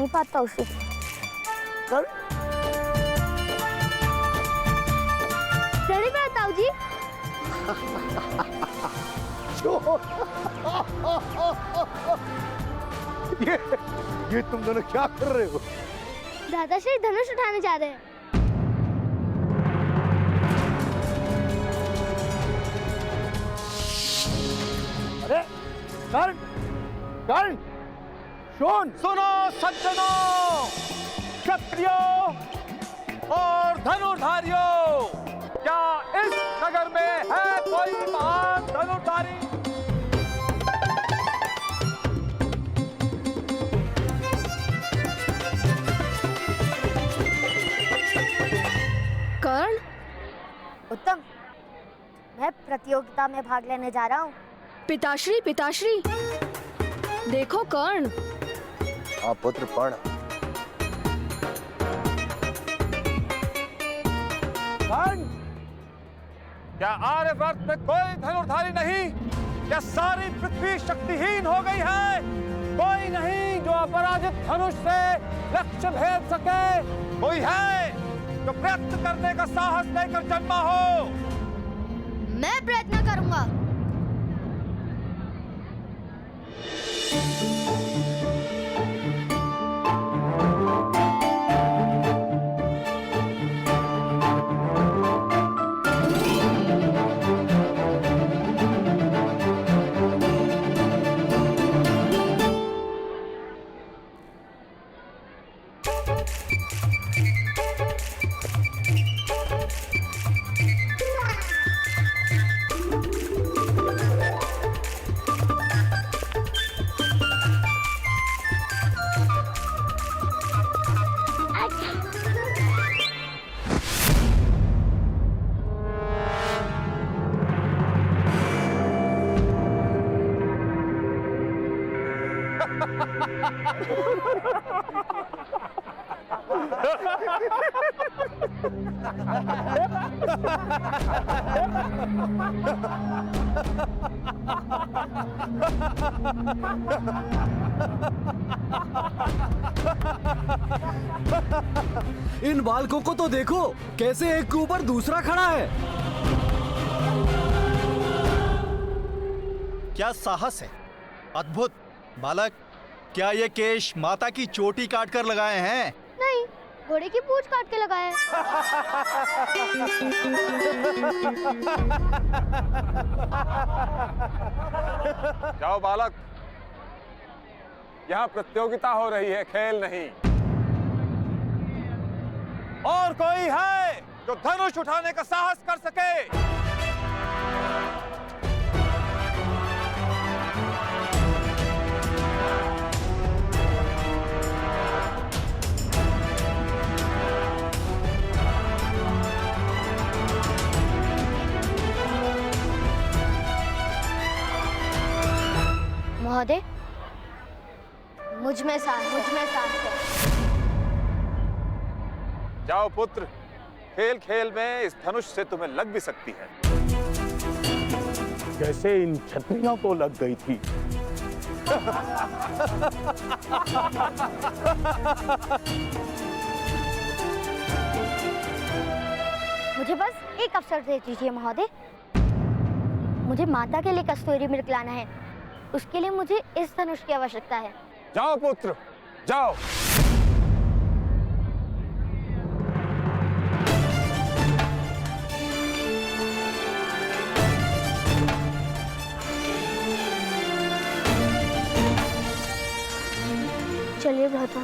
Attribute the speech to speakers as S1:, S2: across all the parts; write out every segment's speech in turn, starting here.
S1: नहीं पाता उसे।
S2: कर
S1: रेडी मेरे ताऊ जी।
S2: ये तुम दोनों क्या कर रहे हो?
S1: दादाश्री धनुष उठाने जा रहे हैं।
S2: अरे कर्ण, कर्ण, सुनो सज्जनों, क्षत्रियों और धनुर्धारियों, क्या इस नगर में है कोई महान धनुर्धारी?
S1: कर्ण,
S3: उत्तम, मैं प्रतियोगिता में भाग लेने जा रहा हूँ।
S1: पिताश्री, पिताश्री, देखो कर्ण।
S4: हाँ पुत्र पढ़।
S2: कर्ण, क्या आर्यवर्त में कोई धनुर्धारी नहीं? क्या सारी पृथ्वी शक्तिहीन हो गई है? कोई नहीं जो अपराजित धनुष से लक्ष्य भेद सके? कोई है जो प्रयत्न करने का साहस लेकर जन्मा हो?
S3: मैं प्रयत्न करूंगा।
S5: इन बालकों को तो देखो, कैसे एक के ऊपर दूसरा खड़ा है।
S6: क्या साहस है, अद्भुत। बालक, क्या ये केश माता की चोटी काट कर लगाए हैं?
S1: नहीं, घोड़े की पूंछ काट के लगाया है।
S2: जाओ बालक, यहाँ प्रतियोगिता हो रही है, खेल नहीं। और कोई है जो धनुष उठाने का साहस कर सके?
S3: महोदय, मुझ में साहस है।
S2: जाओ पुत्र, खेल खेल में इस धनुष से तुम्हें लग भी सकती है, जैसे इन क्षत्रियों को लग गई थी।
S3: मुझे बस एक अवसर दे दीजिए महोदय। मुझे माता के लिए कस्तूरी मृग लाना है। उसके लिए मुझे इस धनुष की आवश्यकता है।
S2: जाओ पुत्र, जाओ।
S1: चलिए भ्राता।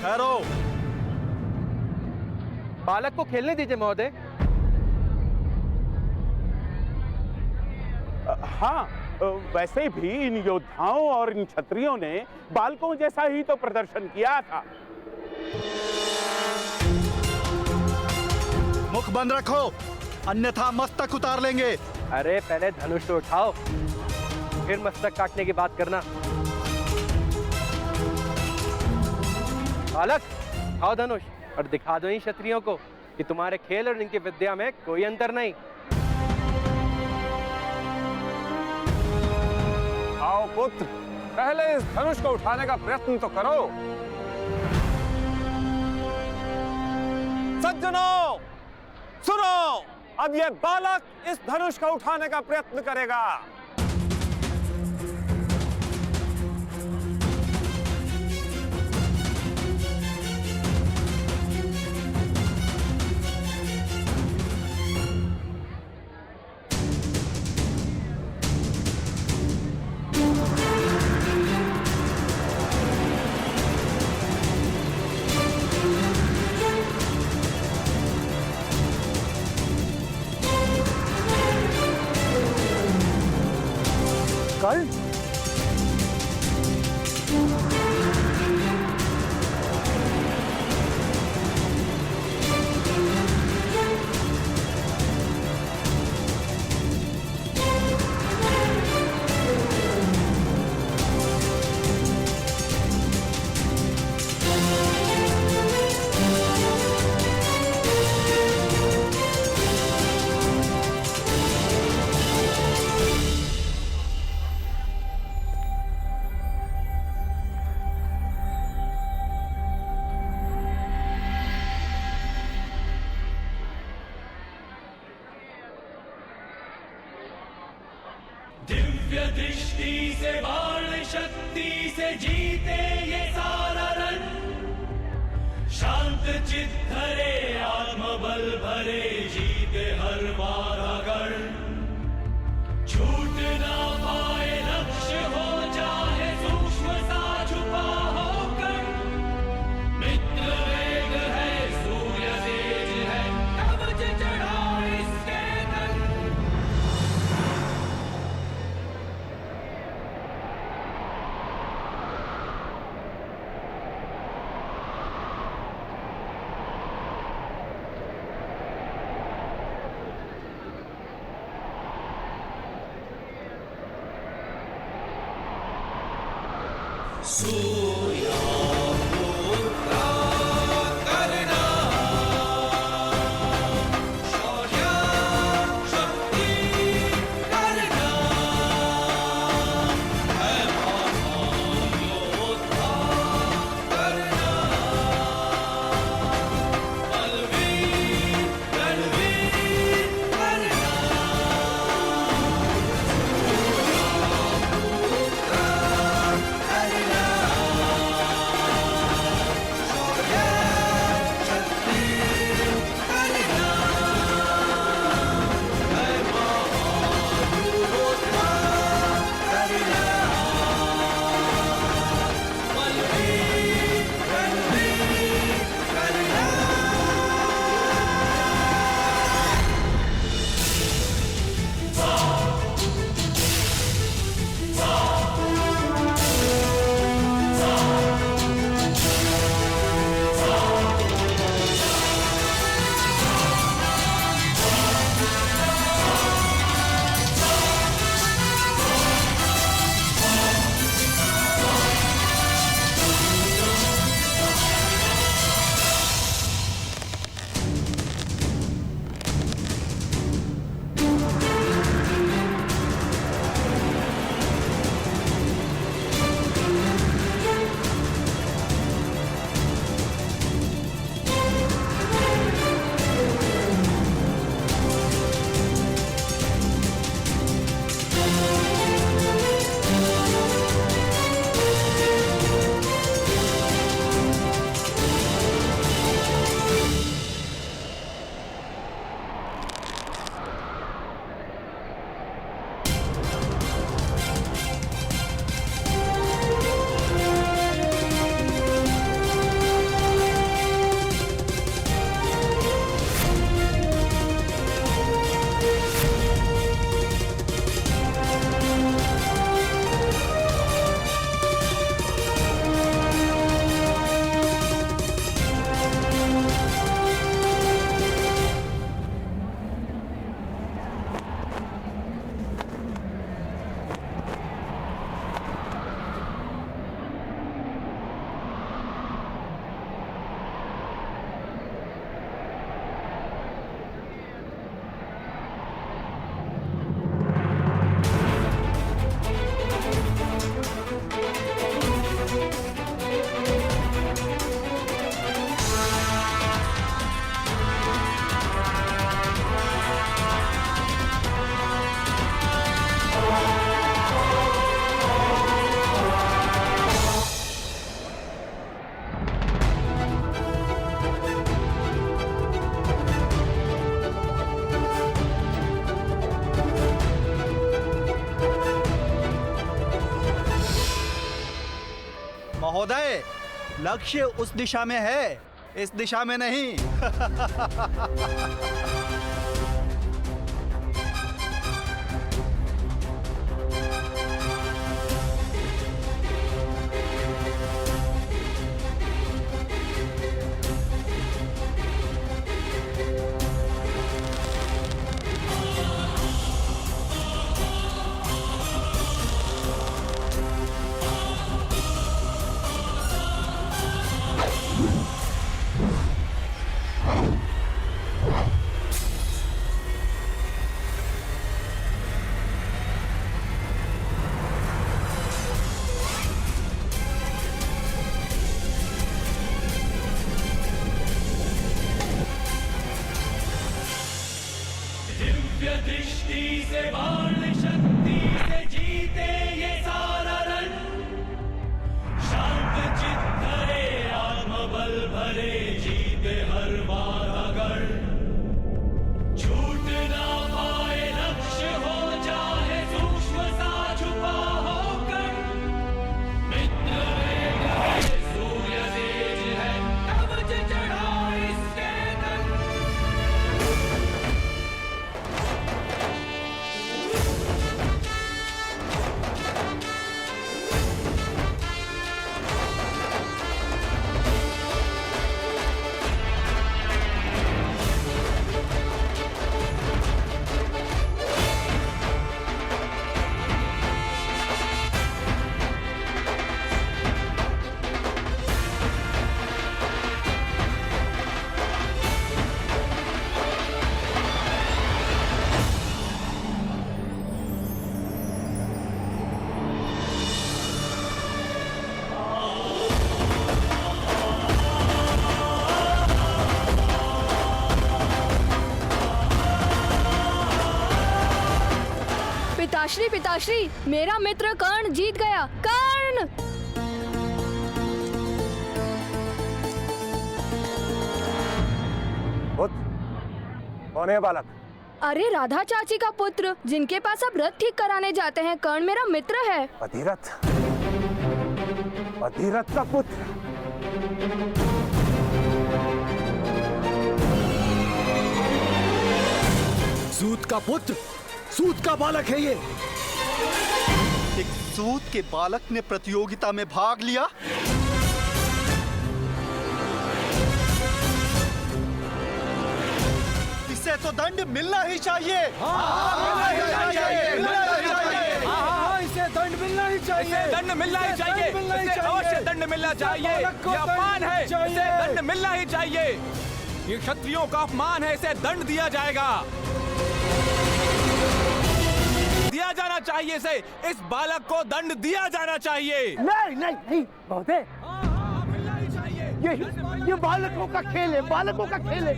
S6: ठहरो।
S7: बालक को खेलने दीजिए महोदय।
S8: हाँ, वैसे भी इन योद्धाओं और इन क्षत्रियों ने बालकों जैसा ही तो प्रदर्शन किया था।
S6: मुख बंद रखो, अन्यथा मस्तक उतार लेंगे।
S7: अरे पहले धनुष तो उठाओ, फिर मस्तक काटने की बात करना। बालक, उठाओ धनुष और दिखा दो इन क्षत्रियों को कि तुम्हारे खेल और इनकी विद्या में कोई अंतर नहीं।
S2: आओ पुत्र, पहले इस धनुष को उठाने का प्रयत्न तो करो। सज्जनों, सुनो, अब यह बालक इस धनुष को उठाने का प्रयत्न करेगा।
S5: कर्ण,
S9: दिव्य दृष्टि से बाण शक्ति से जीते ये सारा रण, शांत चित धरे आत्मबल भरे जीते हर बाधा गण, छूट ना पाए लक्ष्य हो चाहे सूक्ष्म सा छुपा हो कण, मित्र वेग है सूर्य तेज है कवच चढ़ा इसके तन।
S6: महोदय, लक्ष्य उस दिशा में है, इस दिशा में नहीं।
S9: दिव्य दृष्टि से बाण शक्ति से जीते ये सारा रण, शांत चित्त धरे आत्मबल भरे जीते हर बाधा गढ़, छूट ना पाए लक्ष्य हो चाहे सूक्ष्म सा छुपा होकर, मित्र वेग है सूर्य तेज है कवच चढ़ा इसके तन।
S1: पिताश्री पिताश्री, मेरा मित्र कर्ण जीत गया। कर्ण!
S2: पुत्र, कौन है बालक?
S1: अरे राधा चाची का पुत्र, जिनके पास आप रथ ठीक कराने जाते हैं। कर्ण मेरा मित्र है।
S2: अधिरथ, अधिरथ का पुत्र।
S5: सूत का पुत्र, सूत का बालक है ये।
S6: एक सूत के बालक ने प्रतियोगिता में भाग लिया। इसे तो दंड मिलना ही चाहिए।
S5: इसे दंड मिलना ही चाहिए।
S2: दंड मिलना ही चाहिए। इसे अवश्य दंड मिलना चाहिए। ये अपमान है, इसे दंड मिलना ही चाहिए। ये क्षत्रियों का अपमान है, इसे दंड दिया जाएगा, दिया जाना चाहिए इसे। इस बालक को दंड दिया जाना चाहिए।
S8: नहीं नहीं नहीं महोदय, ये बालकों का खेल है, बालकों का खेल है।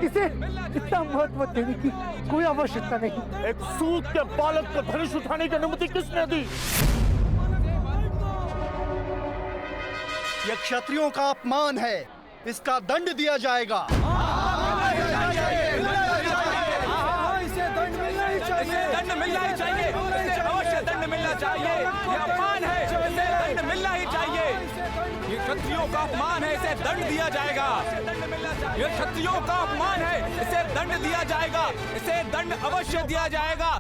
S8: इसे इतना महत्व देने की कोई आवश्यकता नहीं। एक सूत के बालक को धनुष उठाने की अनुमति किसने दी?
S6: यह क्षत्रियों का अपमान है, इसका दंड दिया जाएगा।
S5: इसे दंड मिलना ही चाहिए।
S2: दंड मिलना ही चाहिए, इसे अवश्य दंड मिलना चाहिए। ये अपमान है, इसे दंड मिलना ही चाहिए। ये क्षत्रियों का अपमान है, इसे दंड दिया जाएगा। ये क्षत्रियों का अपमान है, इसे दंड दिया जाएगा, इसे दंड अवश्य दिया जाएगा।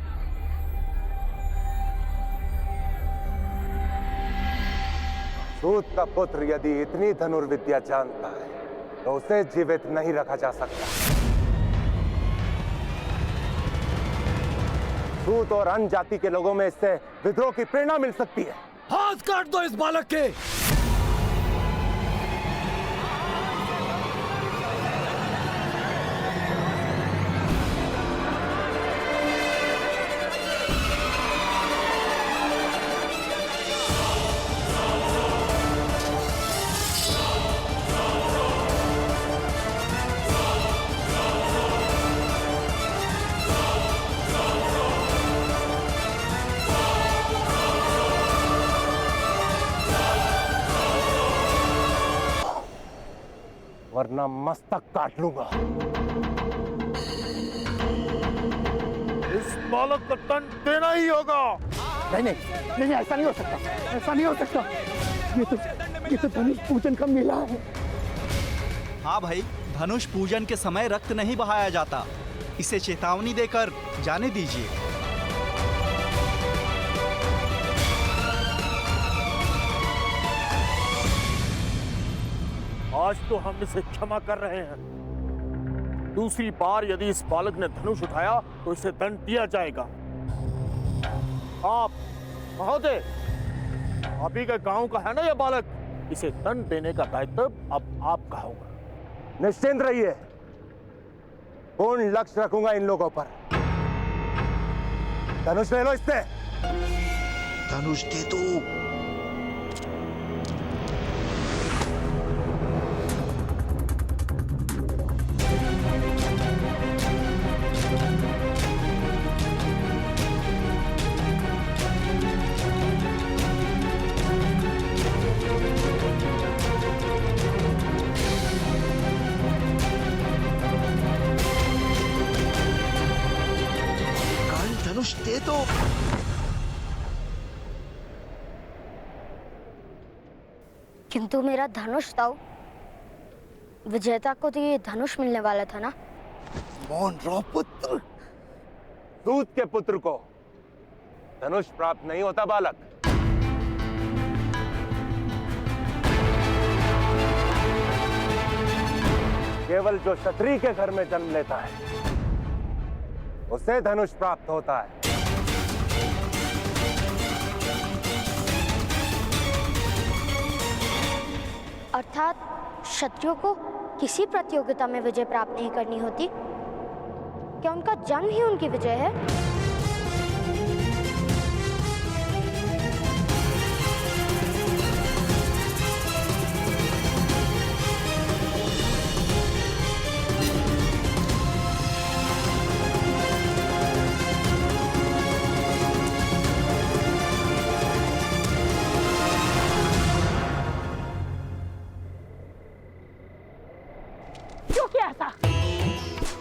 S4: सूत का पुत्र यदि इतनी धनुर्विद्या जानता है तो उसे जीवित नहीं रखा जा सकता। सूत और अन्य जाति के लोगों में इससे विद्रोह की प्रेरणा मिल सकती है।
S5: हाथ काट दो इस बालक के।
S4: वरना मस्तक काट लूंगा।
S8: इस बालक को दंड देना ही होगा। नहीं नहीं नहीं, ऐसा नहीं हो सकता, ऐसा नहीं हो सकता। ये तो ये तो धनुष पूजन का मेला है।
S6: हाँ भाई, धनुष पूजन के समय रक्त नहीं बहाया जाता। इसे चेतावनी देकर जाने दीजिए।
S8: आज तो हम इसे क्षमा कर रहे हैं। दूसरी बार यदि इस बालक ने धनुष उठाया तो इसे दंड दिया जाएगा। आप महोदय, आप ही के गांव का है ना यह बालक, इसे दंड देने का दायित्व अब आपका होगा।
S4: निश्चिंत रहिए, पूर्ण लक्ष्य रखूंगा इन लोगों पर। धनुष ले लो इससे।
S6: धनुष दे दो। धनुष दे दो।
S3: किंतु मेरा धनुष तो विजेता को तो ये धनुष मिलने वाला था ना।
S4: मौन रहो पुत्र। दूत के पुत्र को धनुष प्राप्त नहीं होता बालक। केवल जो क्षत्रिय के घर में जन्म लेता है उसे धनुष प्राप्त होता है।
S3: अर्थात क्षत्रियों को किसी प्रतियोगिता में विजय प्राप्त नहीं करनी होती। क्या उनका जन्म ही उनकी विजय है?
S10: क्यों किया ऐसा?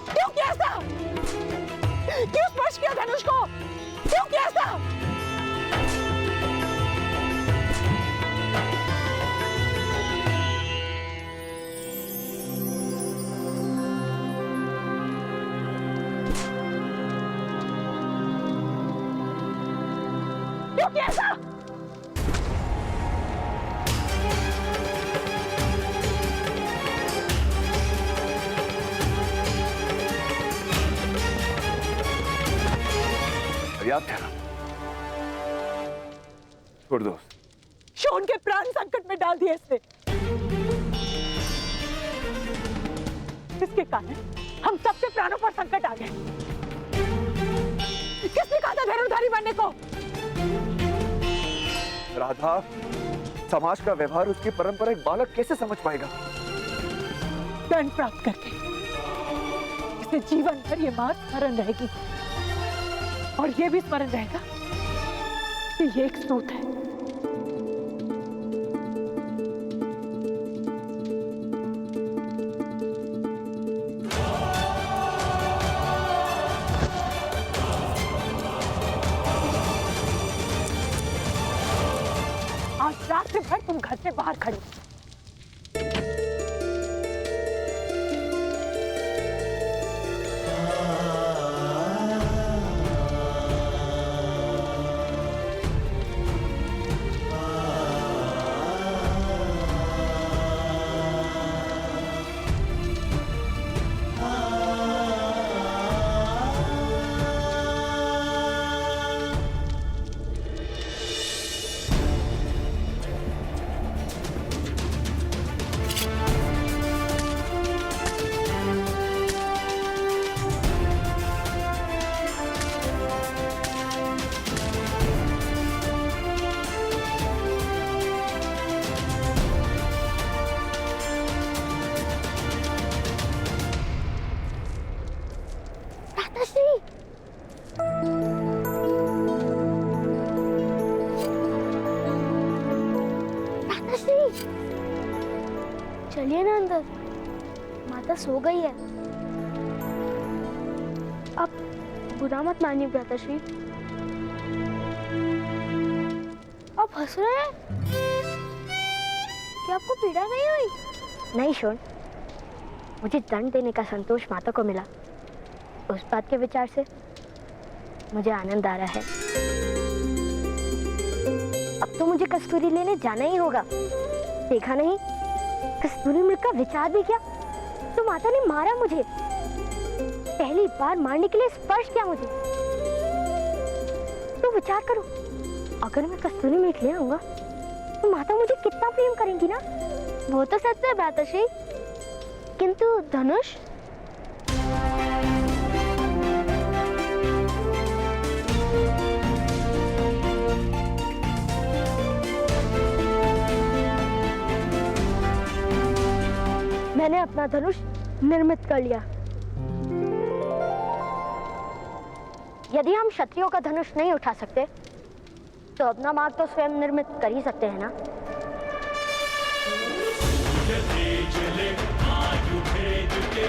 S10: क्यों किया ऐसा? क्यों स्पर्श किया धनुष को? क्यों किया ऐसा? क्यों किया ऐसा?
S2: पर्याप्त है ना? छोड़ दो।
S10: शोन के प्राण संकट में डाल दिए इसने। इसके कारण हम सबके प्राणों पर संकट आ गए। किसने कहा था धनुर्धारी बनने को?
S2: राधा, समाज का व्यवहार, उसकी परंपरा एक बालक कैसे समझ पाएगा?
S10: दंड प्राप्त करके इसे जीवन भर ये मां स्मरण रहेगी, और ये भी स्मरण रहेगा कि ये एक सूत है। आज रात भर तुम घर से बाहर खड़े।
S3: चलिए ना अंदर, माता सो गई है। अब बुरा मत मानिए भ्राताश्री। अब हंस रहे हैं? क्या आपको पीड़ा नहीं हुई? नहीं शोन, मुझे दंड देने का संतोष माता को मिला। उस बात के विचार से मुझे आनंद आ रहा है। अब तो मुझे कस्तूरी लेने जाना ही होगा। देखा नहीं, कस्तूरी मृग का विचार भी किया तो माता ने मारा मुझे। पहली बार मारने के लिए स्पर्श किया मुझे। तो विचार करो, अगर मैं कस्तूरी मृग ले आऊंगा तो माता मुझे कितना प्रेम करेंगी ना। वो तो सच है भ्राताश्री, किंतु धनुष? मैंने अपना धनुष निर्मित कर लिया। यदि हम क्षत्रियों का धनुष नहीं उठा सकते तो अपना मार्ग तो स्वयं निर्मित कर ही सकते हैं ना।
S9: तेज ले आयु भेद के